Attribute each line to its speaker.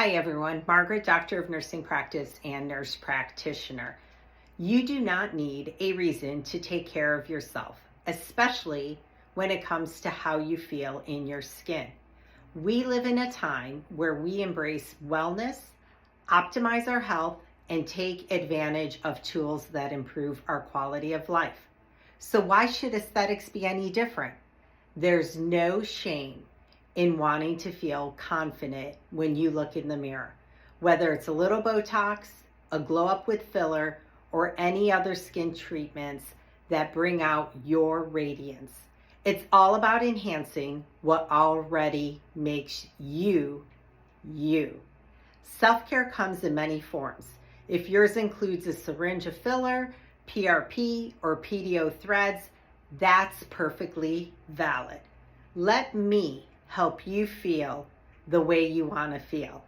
Speaker 1: Hi everyone, Margaret, Doctor of Nursing Practice and Nurse Practitioner. You do not need a reason to take care of yourself, especially when it comes to how you feel in your skin. We live in a time where we embrace wellness, optimize our health, and take advantage of tools that improve our quality of life. So why should aesthetics be any different? There's no shame in wanting to feel confident when you look in the mirror, whether it's a little Botox, a glow up with filler, or any other skin treatments that bring out your radiance. It's all about enhancing what already makes you, you. Self-care comes in many forms. If yours includes a syringe of filler, PRP, or PDO threads, that's perfectly valid. Let me help you feel the way you want to feel.